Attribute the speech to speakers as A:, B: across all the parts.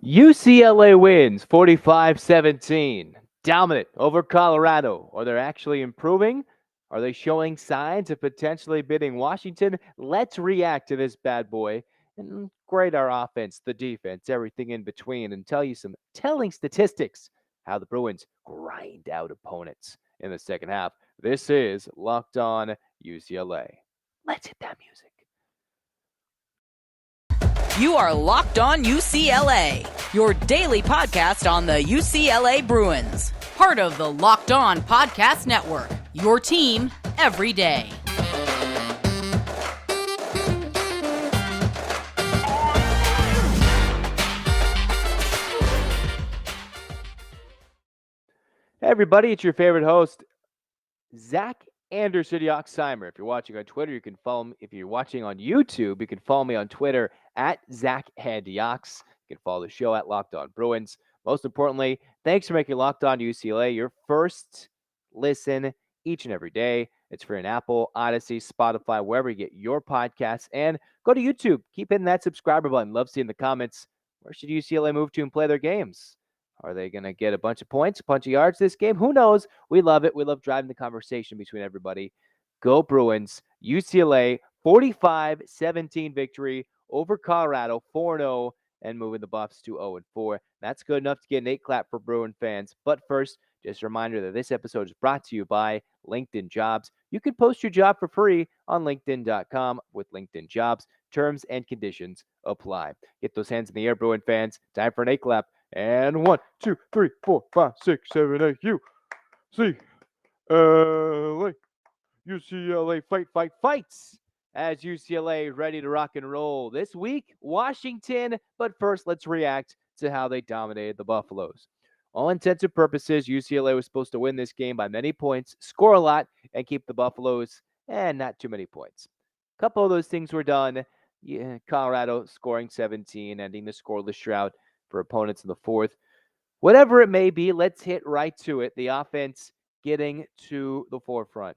A: UCLA wins 45-17. Dominant over Colorado. Are they actually improving? Are they showing signs of potentially beating Washington? Let's react to this bad boy and grade our offense, the defense, everything in between, and tell you some telling statistics how the Bruins grind out opponents in the second half. This is Locked On UCLA. Let's hit that music.
B: You are Locked On UCLA, your daily podcast on the UCLA Bruins. Part of the Locked On Podcast Network, your team every day.
A: Hey everybody, it's your favorite host, Zach Anderson-Yoxsimer. If you're watching on Twitter, you can follow me. If you're watching on YouTube, you can follow me on Twitter at ZachHandYox. You can follow the show at Locked On Bruins. Most importantly, thanks for making Locked On UCLA your first listen each and every day. It's free on Apple, Odyssey, Spotify, wherever you get your podcasts. And go to YouTube. Keep hitting that subscriber button. Love seeing the comments. Where should UCLA move to and play their games? Are they going to get a bunch of points, a bunch of yards this game? Who knows? We love it. We love driving the conversation between everybody. Go Bruins. UCLA 45-17 victory over Colorado, 4-0, and moving the Buffs to 0-4. That's good enough to get an 8 clap for Bruin fans. But first, just a reminder that this episode is brought to you by LinkedIn Jobs. You can post your job for free on LinkedIn.com with LinkedIn Jobs. Terms and conditions apply. Get those hands in the air, Bruin fans. Time for an 8 clap. And 1, 2, 3, 4, 5, 6, 7, 8. UCLA fights as UCLA is ready to rock and roll this week. Washington, but first let's react to how they dominated the Buffaloes. All intents and purposes, UCLA was supposed to win this game by many points, score a lot, and keep the Buffaloes not too many points. A couple of those things were done. Colorado scoring 17, ending the scoreless drought for opponents in the fourth. Whatever it may be, let's hit right to it. The offense getting to the forefront.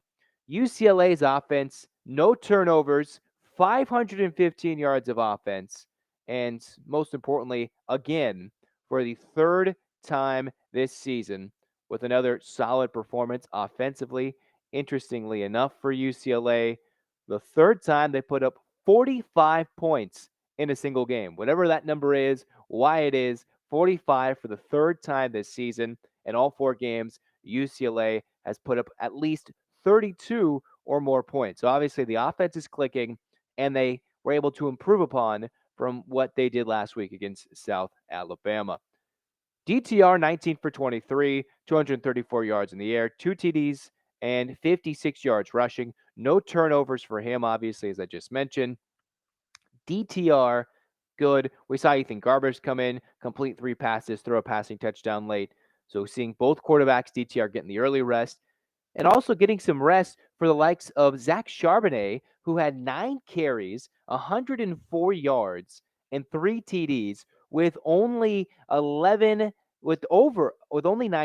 A: UCLA's offense, no turnovers, 515 yards of offense, and most importantly, again, for the third time this season, with another solid performance offensively. Interestingly enough for UCLA, the third time they put up 45 points in a single game. Whatever that number is, why it is, 45 for the third time this season. In all 4 games, UCLA has put up at least 32 or more points. So obviously the offense is clicking, and they were able to improve upon from what they did last week against South Alabama. DTR 19 for 23, 234 yards in the air, 2 TDs, and 56 yards rushing. No turnovers for him, obviously, as I just mentioned. DTR, good. We saw Ethan Garbers come in, complete 3 passes, throw a passing touchdown late. So seeing both quarterbacks, DTR getting the early rest, and also getting some rest for the likes of Zach Charbonnet, who had 9 carries, 104 yards, and 3 TDs with only 9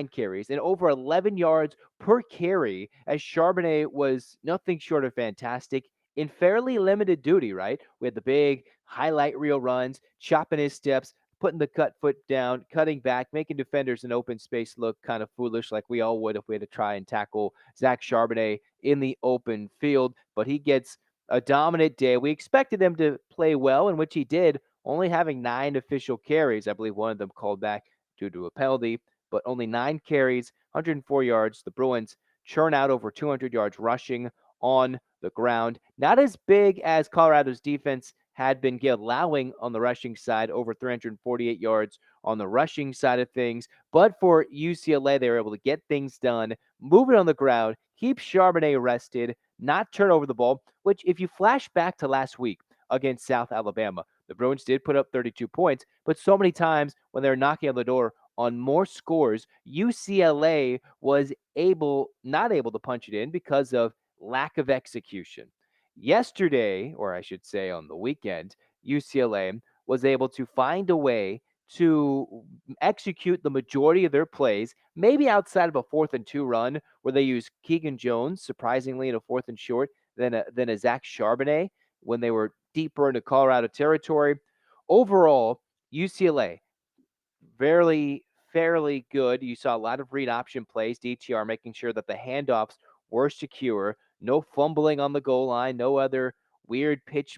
A: carries and over 11 yards per carry, as Charbonnet was nothing short of fantastic in fairly limited duty, right? We had the big highlight reel runs, chopping his steps, putting the cut foot down, cutting back, making defenders in open space look kind of foolish, like we all would if we had to try and tackle Zach Charbonnet in the open field. But he gets a dominant day. We expected him to play well, in which he did, only having 9 official carries. I believe one of them called back due to a penalty, but only 9 carries, 104 yards. The Bruins churn out over 200 yards rushing on the ground. Not as big as Colorado's defense had been allowing on the rushing side, over 348 yards on the rushing side of things. But for UCLA, they were able to get things done, move it on the ground, keep Charbonnet rested, not turn over the ball, which if you flash back to last week against South Alabama, the Bruins did put up 32 points, but so many times when they're knocking on the door on more scores, UCLA was not able to punch it in because of lack of execution. Yesterday, or I should say on the weekend, UCLA was able to find a way to execute the majority of their plays, maybe outside of a 4th and 2 run where they used Keegan Jones, surprisingly, in a 4th and short, than a Zach Charbonnet when they were deeper into Colorado territory. Overall, UCLA fairly good. You saw a lot of read option plays, DTR making sure that the handoffs were secure, no fumbling on the goal line, no other weird pitch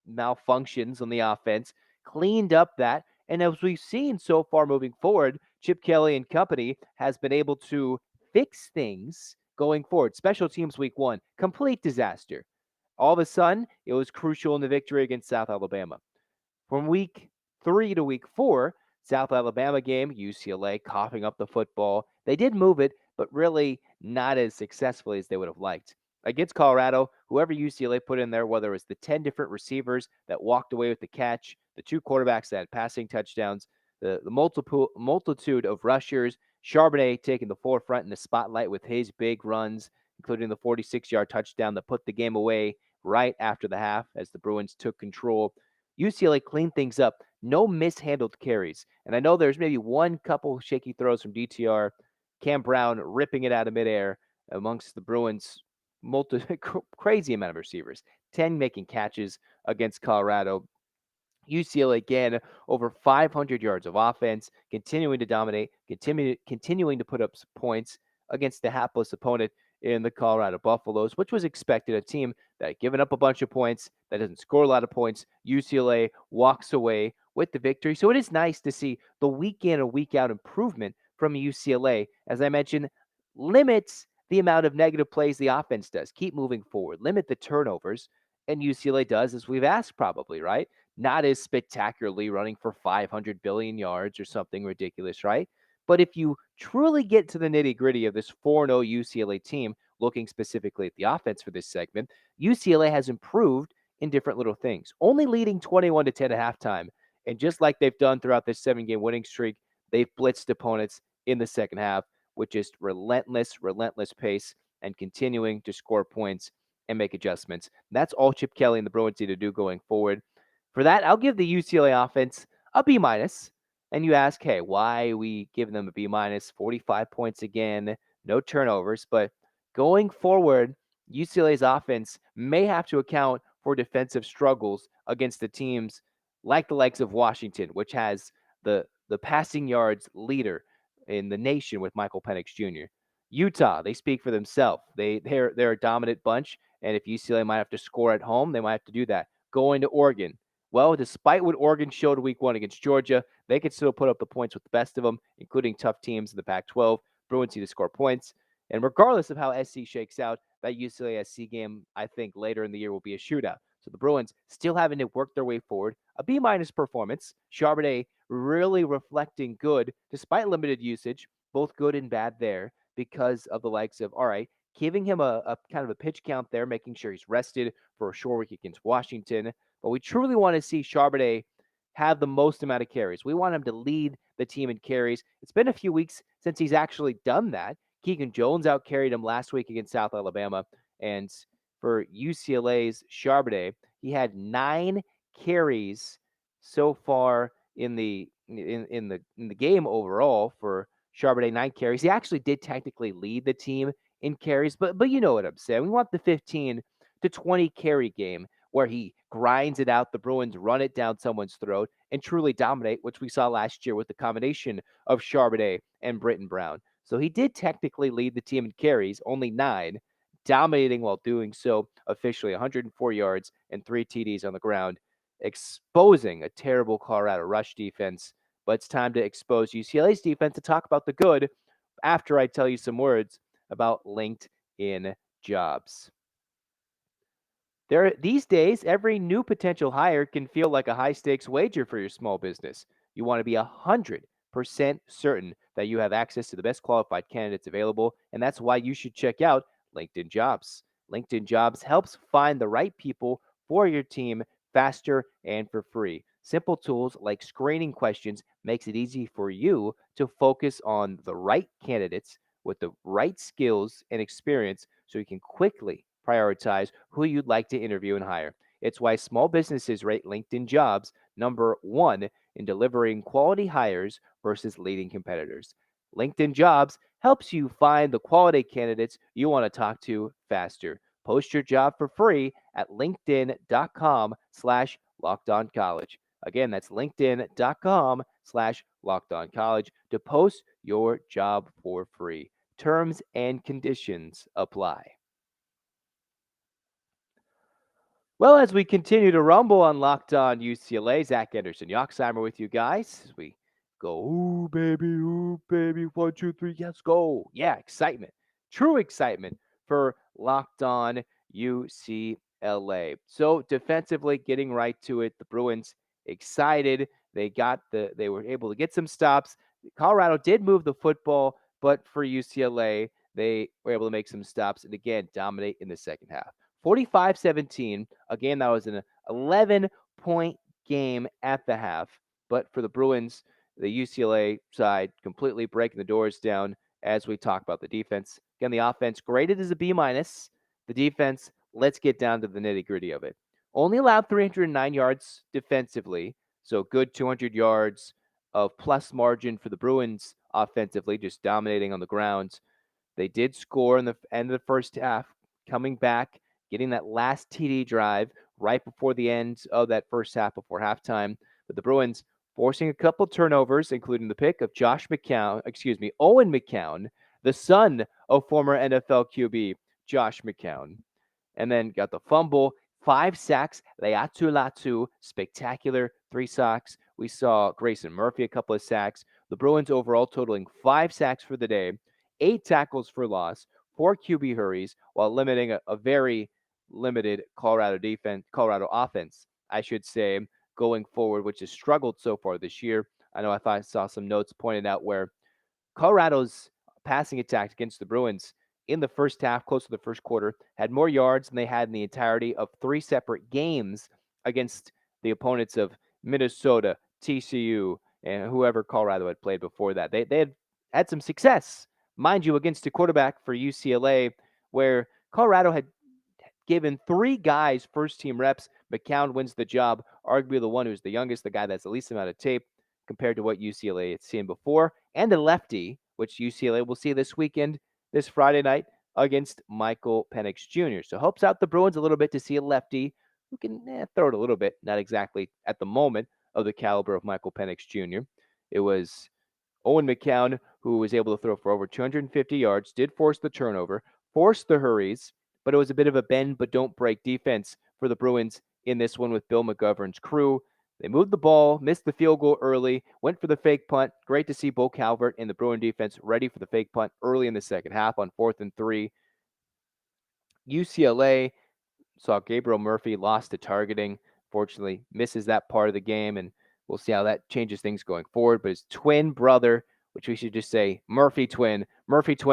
A: malfunctions on the offense. Cleaned up that. And as we've seen so far moving forward, Chip Kelly and company has been able to fix things going forward. Special teams week 1, complete disaster. All of a sudden, it was crucial in the victory against South Alabama. From week 3 to week 4, South Alabama game, UCLA coughing up the football. They did move it, but really not as successfully as they would have liked. Against Colorado, whoever UCLA put in there, whether it was the 10 different receivers that walked away with the catch, the 2 quarterbacks that had passing touchdowns, the multitude of rushers, Charbonnet taking the forefront in the spotlight with his big runs, including the 46-yard touchdown that put the game away right after the half as the Bruins took control. UCLA cleaned things up. No mishandled carries. And I know there's maybe one couple shaky throws from DTR. Cam Brown ripping it out of midair amongst the Bruins' crazy amount of receivers. 10 making catches against Colorado. UCLA again over 500 yards of offense, continuing to dominate, continuing to put up points against the hapless opponent in the Colorado Buffaloes, which was expected. A team that had given up a bunch of points, that doesn't score a lot of points. UCLA walks away with the victory. So it is nice to see the week in and week out improvement from UCLA. As I mentioned, limits the amount of negative plays the offense does. Keep moving forward, limit the turnovers. And UCLA does, as we've asked, probably, right? Not as spectacularly running for 500 billion yards or something ridiculous, right? But if you truly get to the nitty gritty of this 4-0 UCLA team, looking specifically at the offense for this segment, UCLA has improved in different little things, only leading 21-10 at halftime. And just like they've done throughout this 7-game winning streak, they've blitzed opponents in the second half with just relentless pace and continuing to score points and make adjustments. That's all Chip Kelly and the Bruins need to do going forward. For that, I'll give the UCLA offense a B minus. And you ask, hey, why are we giving them a B minus? 45 points again, no turnovers. But going forward, UCLA's offense may have to account for defensive struggles against the teams like the likes of Washington, which has the passing yards leader in the nation with Michael Penix Jr. Utah, they speak for themselves. They're a dominant bunch, and if UCLA might have to score at home, they might have to do that. Going to Oregon, well, despite what Oregon showed week 1 against Georgia, they could still put up the points with the best of them, including tough teams in the Pac-12. Bruins need to score points. And regardless of how SC shakes out, that UCLA SC game, I think later in the year will be a shootout. So the Bruins still having to work their way forward. A B-minus performance. Charbonnet really reflecting good, despite limited usage, both good and bad there because of the likes of, all right, giving him a kind of a pitch count there, making sure he's rested for a short week against Washington. But we truly want to see Charbonnet have the most amount of carries. We want him to lead the team in carries. It's been a few weeks since he's actually done that. Keegan Jones outcarried him last week against South Alabama. And for UCLA's Charbonnet, he had 9 carries so far in the game overall for Charbonnet, 9 carries. He actually did technically lead the team in carries, but you know what I'm saying. We want the 15 to 20 carry game where he grinds it out, the Bruins run it down someone's throat, and truly dominate, which we saw last year with the combination of Charbonnet and Britton Brown. So he did technically lead the team in carries, only 9, dominating while doing so, officially 104 yards and 3 TDs on the ground, exposing a terrible Colorado rush defense. But it's time to expose UCLA's defense to talk about the good after I tell you some words about LinkedIn jobs. These days, every new potential hire can feel like a high-stakes wager for your small business. You want to be 100% certain that you have access to the best qualified candidates available, and that's why you should check out LinkedIn Jobs. LinkedIn Jobs helps find the right people for your team faster and for free. Simple tools like screening questions makes it easy for you to focus on the right candidates with the right skills and experience so you can quickly prioritize who you'd like to interview and hire. It's why small businesses rate LinkedIn Jobs number 1 in delivering quality hires versus leading competitors. LinkedIn Jobs helps you find the quality candidates you want to talk to faster. Post your job for free at linkedin.com/lockedoncollege. Again, that's linkedin.com/lockedoncollege. Locked On College to post your job for free. Terms and conditions apply. Well, as we continue to rumble on Locked On UCLA, Zach Anderson-Yoxsimer with you guys as we go, ooh, baby, 1, 2, 3, let's go. Yeah, excitement, true excitement for Locked On UCLA. So defensively, getting right to it, the Bruins excited. They were able to get some stops. Colorado did move the football, but for UCLA, they were able to make some stops and again dominate in the second half. 45-17, a game that was an 11-point game at the half. But for the Bruins, the UCLA side completely breaking the doors down as we talk about the defense. Again, the offense graded as a B-. The defense, let's get down to the nitty-gritty of it. Only allowed 309 yards defensively, so good 200 yards of plus margin for the Bruins offensively, just dominating on the ground. They did score in the end of the first half, coming back, getting that last TD drive right before the end of that first half before halftime. But the Bruins forcing a couple turnovers, including the pick of Owen McCown, the son of former NFL QB Josh McCown. And then got the fumble, 5 sacks, Leatu Latu, spectacular, 3 sacks. We saw Grayson Murphy a couple of sacks. The Bruins overall totaling 5 sacks for the day, 8 tackles for loss, 4 QB hurries, while limiting a very limited Colorado offense, I should say, going forward, which has struggled so far this year. I know I saw some notes pointed out where Colorado's passing attack against the Bruins in the first half, close to the first quarter, had more yards than they had in the entirety of 3 separate games against the opponents of Minnesota, TCU, and whoever Colorado had played before that. They had some success, mind you, against a quarterback for UCLA where Colorado had given 3 guys first-team reps. McCown wins the job, arguably the one who's the youngest, the guy that's the least amount of tape compared to what UCLA had seen before, and a lefty, which UCLA will see this weekend, this Friday night, against Michael Penix Jr. So helps out the Bruins a little bit to see a lefty who can throw it a little bit, not exactly at the moment of the caliber of Michael Penix Jr. It was Owen McCown who was able to throw for over 250 yards, did force the turnover, forced the hurries, but it was a bit of a bend but don't break defense for the Bruins in this one with Bill McGovern's crew. They moved the ball, missed the field goal early, went for the fake punt. Great to see Bo Calvert and the Bruin defense ready for the fake punt early in the second half on 4th and 3. UCLA saw Gabriel Murphy lost to targeting. Fortunately, misses that part of the game, and we'll see how that changes things going forward. But his twin brother, which we should just say Murphy twin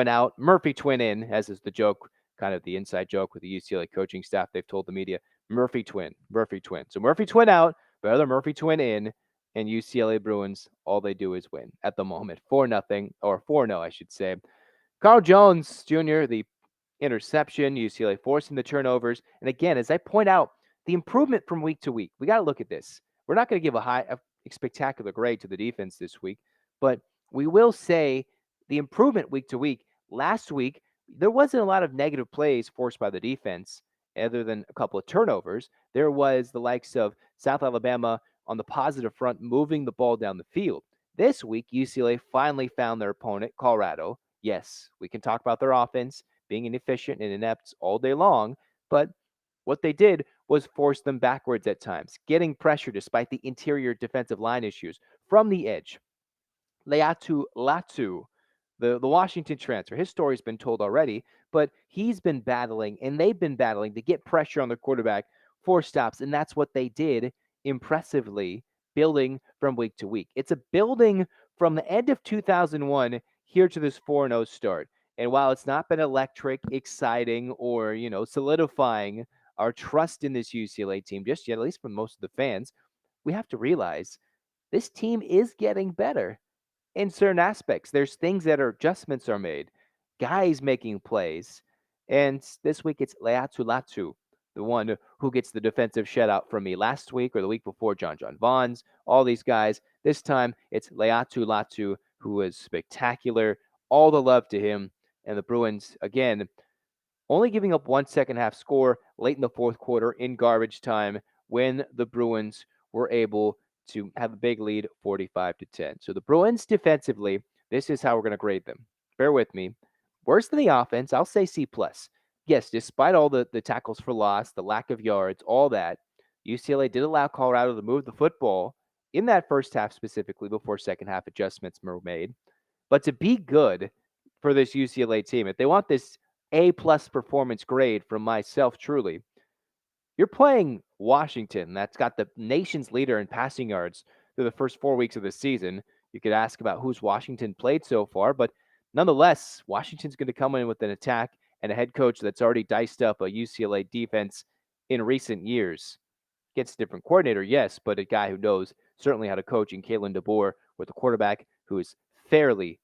A: out, Murphy twin in, as is the joke, kind of the inside joke with the UCLA coaching staff. They've told the media, Murphy twin. So Murphy twin out, brother Murphy twin in, and UCLA Bruins, all they do is win at the moment. 4-0, or 4-0, I should say. Carl Jones Jr., the interception, UCLA forcing the turnovers. And again, as I point out, the improvement from week to week, we got to look at this. We're not going to give a spectacular grade to the defense this week, but we will say the improvement week to week. Last week, there wasn't a lot of negative plays forced by the defense other than a couple of turnovers. There was the likes of South Alabama on the positive front moving the ball down the field. This week, UCLA finally found their opponent, Colorado. Yes, we can talk about their offense being inefficient and inept all day long, but what they did was force them backwards at times, getting pressure despite the interior defensive line issues from the edge. Leatu Latu, the Washington transfer, his story's been told already, but he's been battling and they've been battling to get pressure on the quarterback for stops, and that's what they did impressively, building from week to week. It's a building from the end of 2001 here to this 4-0 start. And while it's not been electric, exciting, or, solidifying our trust in this UCLA team just yet, at least for most of the fans, we have to realize this team is getting better in certain aspects. There's things that adjustments are made, guys making plays. And this week it's Leatu Latu, the one who gets the defensive shutout from me last week or the week before, John Vaughns, all these guys. This time it's Leatu Latu, who is spectacular. All the love to him. And the Bruins, again, only giving up 1 second half score late in the fourth quarter in garbage time when the Bruins were able to have a big lead, 45-10. So the Bruins defensively, this is how we're going to grade them. Bear with me. Worse than the offense, I'll say C+. Yes, despite all the tackles for loss, the lack of yards, all that, UCLA did allow Colorado to move the football in that first half specifically before second half adjustments were made. But to be good for this UCLA team, if they want this A+ performance grade from myself truly, you're playing Washington. That's got the nation's leader in passing yards through the first 4 weeks of the season. You could ask about who's Washington played so far, but nonetheless, Washington's going to come in with an attack and a head coach that's already diced up a UCLA defense in recent years. Gets a different coordinator, yes, but a guy who knows certainly how to coach in Kalen DeBoer with a quarterback who is fairly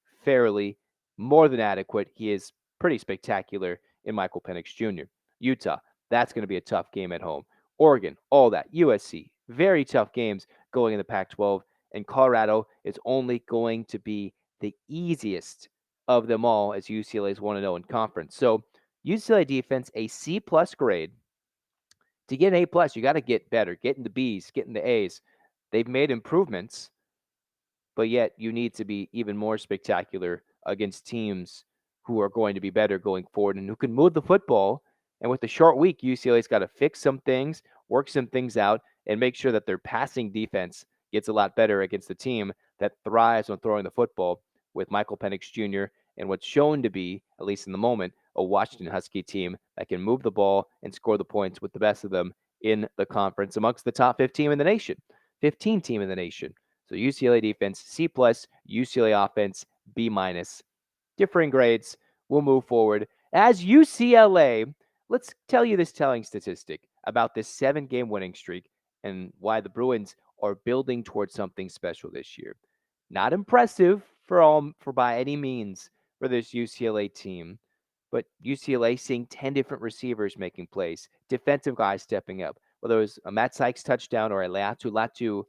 A: more than adequate. He is pretty spectacular in Michael Penix Jr. Utah, that's going to be a tough game at home. Oregon, all that. USC, very tough games going in the Pac-12. And Colorado is only going to be the easiest of them all as UCLA's 1-0 in conference. So UCLA defense, a C+ grade. To get an A+, you got to get better. Get in the B's, get in the A's. They've made improvements, but yet you need to be even more spectacular against teams who are going to be better going forward and who can move the football. And with the short week, UCLA's got to fix some things, work some things out, and make sure that their passing defense gets a lot better against a team that thrives on throwing the football with Michael Penix Jr. and what's shown to be, at least in the moment, a Washington Husky team that can move the ball and score the points with the best of them in the conference amongst the top 15 in the nation, 15 team in the nation. So UCLA defense, C+, UCLA offense, B-. Differing grades. We'll move forward. As UCLA, let's tell you this telling statistic about this 7-game winning streak and why the Bruins are building towards something special this year. Not impressive for by any means for this UCLA team, but UCLA seeing 10 different receivers making plays, defensive guys stepping up, whether it was a Matt Sykes touchdown or a Latu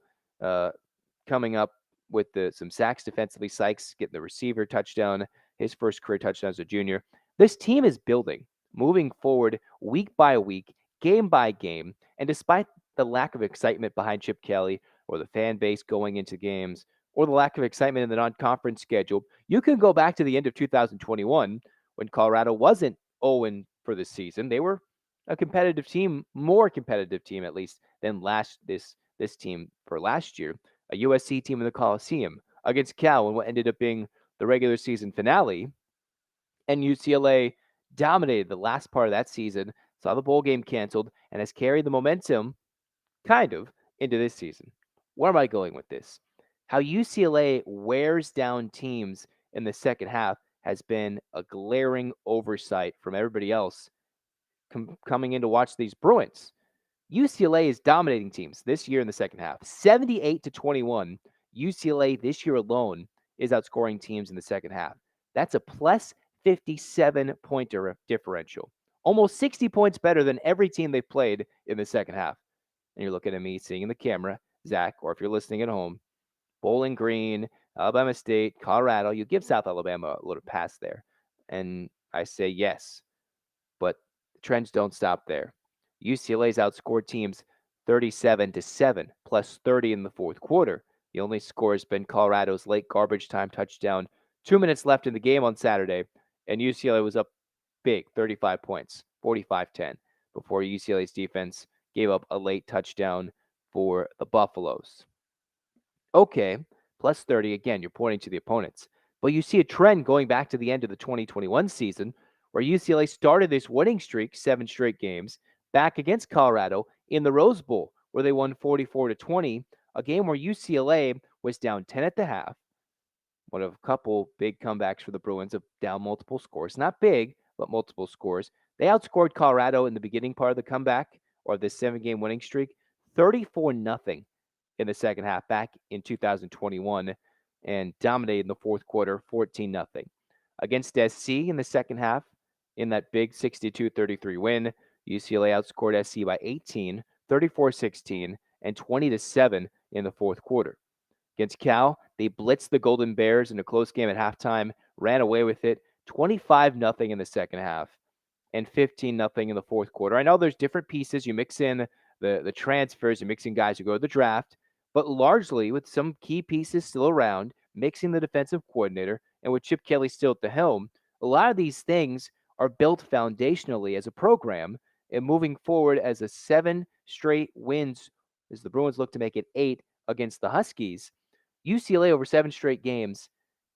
A: coming up with some sacks defensively. Sykes getting the receiver touchdown, his first career touchdown as a junior. This team is building, moving forward week by week, game by game. And despite the lack of excitement behind Chip Kelly or the fan base going into games or the lack of excitement in the non-conference schedule, you can go back to the end of 2021 when Colorado wasn't 0 for the season. They were a competitive team, more competitive team at least than this team for last year. A USC team in the Coliseum against Cal in what ended up being the regular season finale. And UCLA dominated the last part of that season, saw the bowl game canceled, and has carried the momentum kind of into this season. Where am I going with this? How UCLA wears down teams in the second half has been a glaring oversight from everybody else coming in to watch these Bruins. UCLA is dominating teams this year in the second half. 78-21. UCLA this year alone is outscoring teams in the second half. That's a plus 57 point differential. Almost 60 points better than every team they've played in the second half. And you're looking at me, seeing in the camera, Zach, or if you're listening at home, Bowling Green, Alabama State, Colorado. You give South Alabama a little pass there. And I say yes, but the trends don't stop there. UCLA's outscored teams 37-7, plus 30 in the fourth quarter. The only score has been Colorado's late garbage time touchdown. 2 minutes left in the game on Saturday, and UCLA was up big, 35 points, 45-10, before UCLA's defense gave up a late touchdown for the Buffaloes. Okay, plus 30. Again, you're pointing to the opponents. But you see a trend going back to the end of the 2021 season where UCLA started this winning streak, 7 straight games, back against Colorado in the Rose Bowl, where they won 44-20, a game where UCLA was down 10 at the half. One of a couple big comebacks for the Bruins of down multiple scores. Not big, but multiple scores. They outscored Colorado in the beginning part of the comeback, or this 7-game winning streak, 34-0 in the second half back in 2021, and dominated in the fourth quarter, 14-0. Against SC in the second half, in that big 62-33 win, UCLA outscored SC by 18, 34-16, and 20-7 in the fourth quarter. Against Cal, they blitzed the Golden Bears in a close game at halftime, ran away with it, 25-0 in the second half, and 15-0 in the fourth quarter. I know there's different pieces. You mix in the transfers, you mix in guys who go to the draft, but largely with some key pieces still around, mixing the defensive coordinator, and with Chip Kelly still at the helm, a lot of these things are built foundationally as a program and moving forward as a 7 straight wins as the Bruins look to make it 8 against the Huskies. UCLA over 7 straight games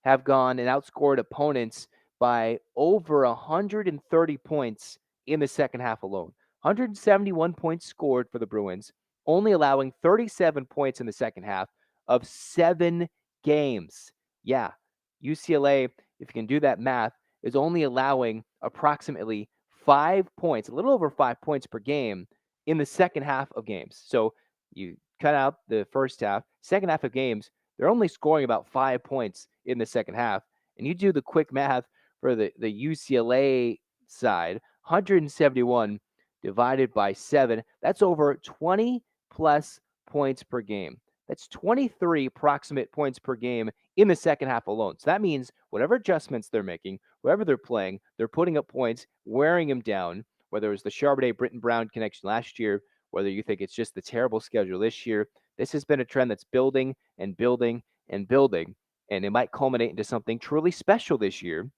A: have gone and outscored opponents by over 130 points in the second half alone. 171 points scored for the Bruins, only allowing 37 points in the second half of 7 games. Yeah, UCLA, if you can do that math, is only allowing approximately 5 points, a little over 5 points per game in the second half of games. So you cut out the first half, second half of games, they're only scoring about 5 points in the second half. And you do the quick math for the UCLA side, 171 divided by 7, that's over 20 plus points per game. That's 23 approximate points per game in the second half alone. So that means whatever adjustments they're making, whoever they're playing, they're putting up points, wearing them down, whether it was the Charbonnet-Britton Brown connection last year, whether you think it's just the terrible schedule this year. This has been a trend that's building and building and building, and it might culminate into something truly special this year.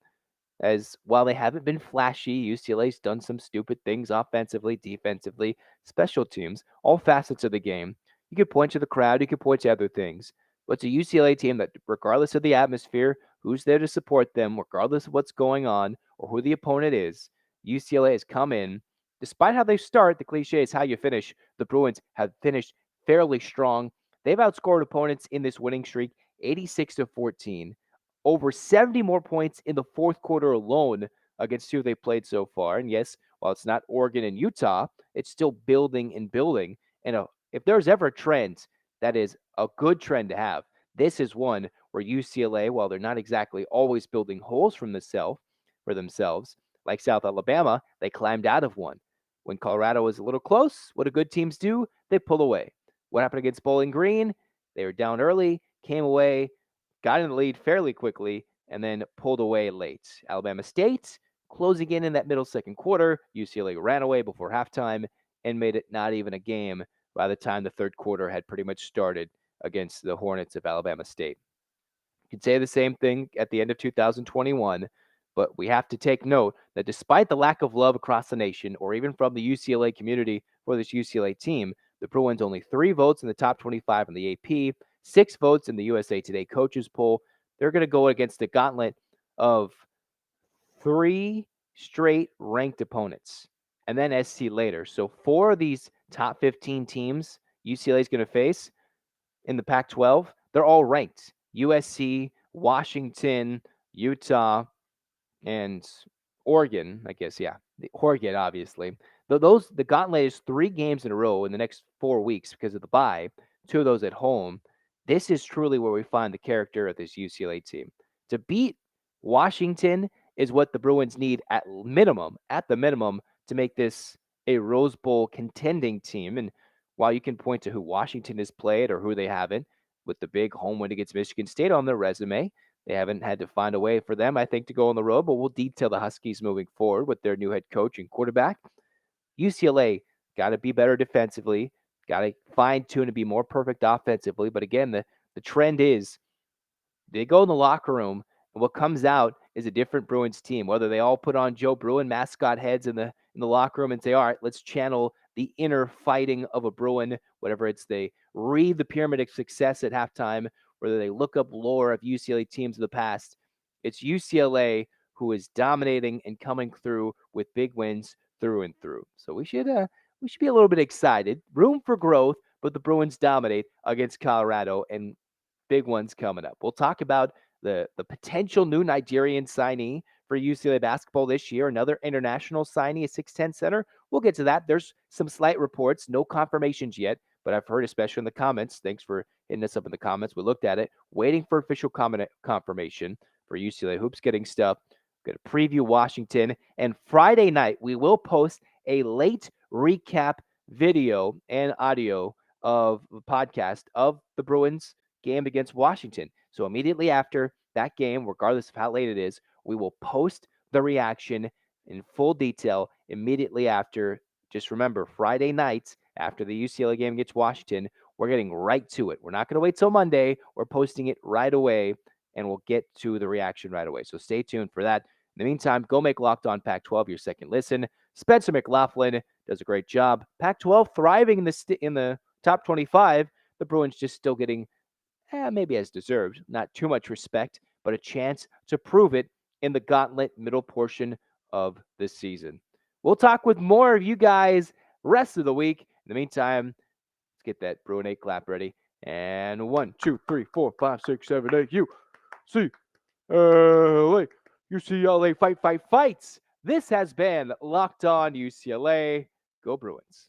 A: As while they haven't been flashy, UCLA's done some stupid things offensively, defensively, special teams, all facets of the game. You could point to the crowd, you could point to other things. But it's a UCLA team that, regardless of the atmosphere, who's there to support them, regardless of what's going on or who the opponent is, UCLA has come in. Despite how they start, the cliche is how you finish. The Bruins have finished fairly strong. They've outscored opponents in this winning streak 86-14, over 70 more points in the fourth quarter alone against who they played so far. And yes, while it's not Oregon and Utah, it's still building and building. And if there's ever a trend that is a good trend to have, this is one where UCLA, while they're not exactly always building holes for themselves, like South Alabama, they climbed out of one. When Colorado was a little close, what do good teams do? They pull away. What happened against Bowling Green? They were down early, came away, got in the lead fairly quickly, and then pulled away late. Alabama State closing in that middle second quarter. UCLA ran away before halftime and made it not even a game by the time the third quarter had pretty much started against the Hornets of Alabama State. You could say the same thing at the end of 2021, but we have to take note that despite the lack of love across the nation or even from the UCLA community for this UCLA team, the Bruins only 3 votes in the top 25 in the AP, 6 votes in the USA Today coaches poll. They're going to go against the gauntlet of 3 straight ranked opponents and then SC later. So 4 of these top 15 teams UCLA is going to face in the Pac 12, they're all ranked. USC, Washington, Utah, and Oregon, I guess, yeah. Oregon, obviously. The gauntlet is 3 games in a row in the next 4 weeks because of the bye, 2 of those at home. This is truly where we find the character of this UCLA team. To beat Washington is what the Bruins need at the minimum, to make this a Rose Bowl contending team. And while you can point to who Washington has played or who they haven't, with the big home win against Michigan State on their resume, they haven't had to find a way for them, I think, to go on the road, but we'll detail the Huskies moving forward with their new head coach and quarterback. UCLA got to be better defensively, got to fine tune and be more perfect offensively. But again, the trend is they go in the locker room, and what comes out is a different Bruins team. Whether they all put on Joe Bruin mascot heads in the locker room and say, "All right, let's channel the inner fighting of a Bruin," whatever it's they read the pyramid of success at halftime, whether they look up lore of UCLA teams of the past. It's UCLA who is dominating and coming through with big wins through and through. So we should be a little bit excited. Room for growth, but the Bruins dominate against Colorado, and big ones coming up. We'll talk about the potential new Nigerian signee for UCLA basketball this year, another international signee, a 6'10 center. We'll get to that. There's some slight reports, no confirmations yet, but I've heard, especially in the comments, thanks for hitting us up in the comments. We looked at it, waiting for official confirmation for UCLA Hoops getting stuff. Going to preview Washington. And Friday night, we will post a late recap video and audio of the podcast of the Bruins game against Washington. So immediately after that game, regardless of how late it is, we will post the reaction in full detail immediately after. Just remember, Friday night after the UCLA game against Washington, we're getting right to it. We're not going to wait till Monday. We're posting it right away, and we'll get to the reaction right away. So stay tuned for that. In the meantime, go make Locked On Pac-12 your second listen. Spencer McLaughlin does a great job. Pac-12 thriving in the top 25. The Bruins just still getting, maybe as deserved, not too much respect, but a chance to prove it in the gauntlet middle portion of this season. We'll talk with more of you guys rest of the week. In the meantime, let's get that Bruin 8 clap ready. And 1, 2, 3, 4, 5, 6, 7, 8, UCLA fights. This has been Locked On UCLA. Go Bruins.